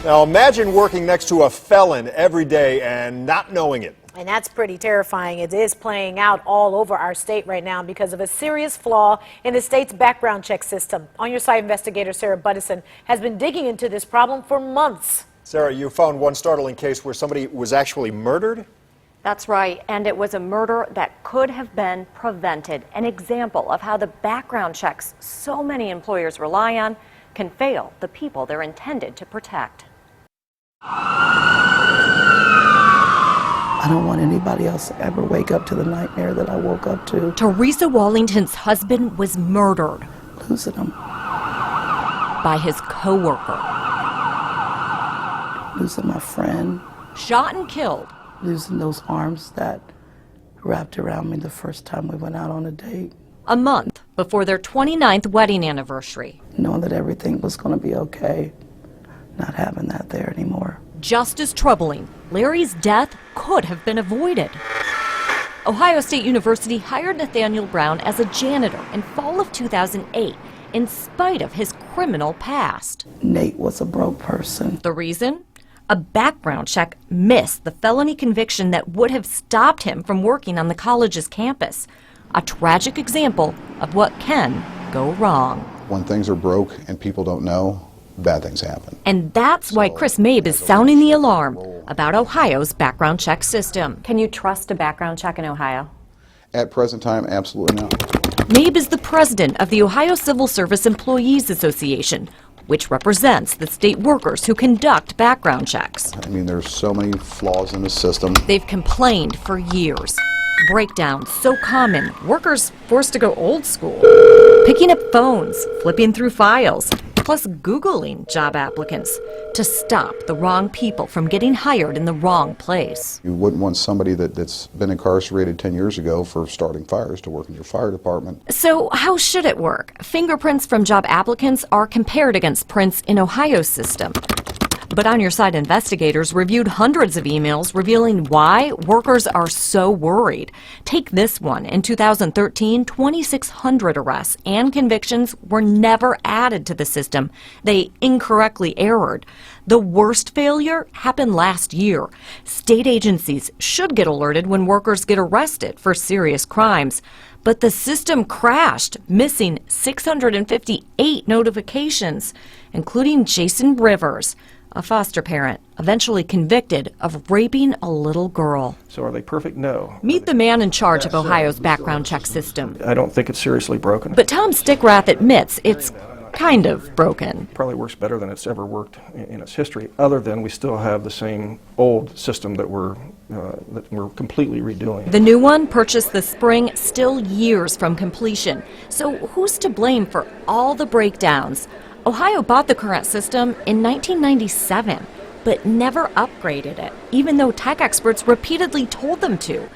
Now imagine working next to a felon every day and not knowing it. And that's pretty terrifying. It is playing out all over our state right now because of a serious flaw in the state's background check system. On Your Side investigator Sarah Buttison has been digging into this problem for months. Sarah, you found one startling case where somebody was actually murdered? That's right, and it was a murder that could have been prevented. An example of how the background checks so many employers rely on can fail the people they're intended to protect. I don't want anybody else to ever wake up to the nightmare that I woke up to. Teresa Wallington's husband was murdered. Losing him. By his coworker. Losing my friend. Shot and killed. Losing those arms that wrapped around me the first time we went out on a date. A month before their 29th wedding anniversary. Knowing that everything was going to be okay. Not having that there anymore. Just as troubling, Larry's death could have been avoided. Ohio State University hired Nathaniel Brown as a janitor in fall of 2008, in spite of his criminal past. Nate was a broke person. The reason? A background check missed the felony conviction that would have stopped him from working on the college's campus. A tragic example of what can go wrong. When things are broke and people don't know, bad things happen. And that's why Chris Mabe is sounding the alarm about Ohio's background check system. Can you trust a background check in Ohio? At present time, absolutely not. Mabe is the president of the Ohio Civil Service Employees Association, which represents the state workers who conduct background checks. I mean, there's so many flaws in the system. They've complained for years. Breakdowns so common, workers forced to go old school. Picking up phones, flipping through files, plus Googling job applicants to stop the wrong people from getting hired in the wrong place. You wouldn't want somebody that's been incarcerated 10 years ago for starting fires to work in your fire department. So how should it work? Fingerprints from job applicants are compared against prints in Ohio's system. But On Your Side investigators reviewed hundreds of emails revealing why workers are so worried. Take this one. In 2013, 2,600 arrests and convictions were never added to the system. They incorrectly errored. The worst failure happened last year. State agencies should get alerted when workers get arrested for serious crimes. But the system crashed, missing 658 notifications, including Jason Rivers, a foster parent, eventually convicted of raping a little girl. So are they perfect? No. Meet the man in charge of Ohio's background check system. I don't think it's seriously broken. But Tom Stickrath admits it's kind of broken. Probably works better than it's ever worked in its history, other than we still have the same old system that we're completely redoing. The new one, purchased this spring, still years from completion. So who's to blame for all the breakdowns? Ohio bought the current system in 1997, but never upgraded it, even though tech experts repeatedly told them to.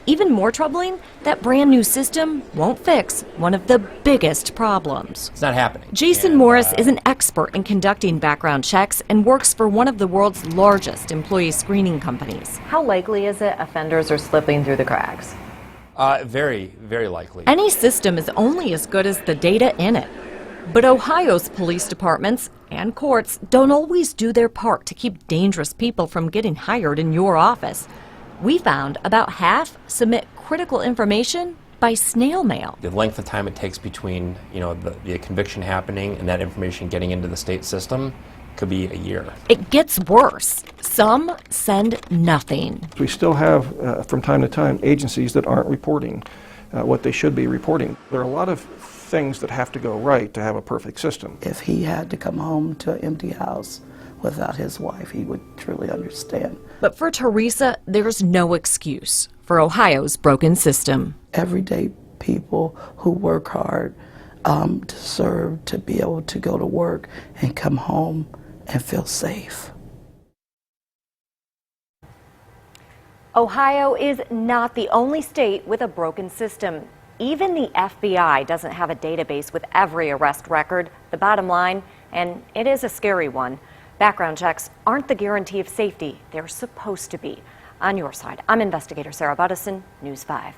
Even more troubling, that brand new system won't fix one of the biggest problems. It's not happening. Jason Morris is an expert in conducting background checks and works for one of the world's largest employee screening companies. How likely is it offenders are slipping through the cracks? Very, very likely. Any system is only as good as the data in it. But Ohio's police departments and courts don't always do their part to keep dangerous people from getting hired in your office. We found about half submit critical information by snail mail. The length of time it takes between, the conviction happening and that information getting into the state system could be a year. It gets worse. Some send nothing. We still have, from time to time, agencies that aren't reporting what they should be reporting. There are a lot of things that have to go right to have a perfect system. If he had to come home to an empty house without his wife, he would truly understand. But for Teresa, there's no excuse for Ohio's broken system. Everyday people who work hard deserve to be able to go to work and come home and feel safe. Ohio is not the only state with a broken system. Even the FBI doesn't have a database with every arrest record. The bottom line, and it is a scary one, background checks aren't the guarantee of safety they're supposed to be. On Your Side, I'm investigator Sarah Buttison, News 5.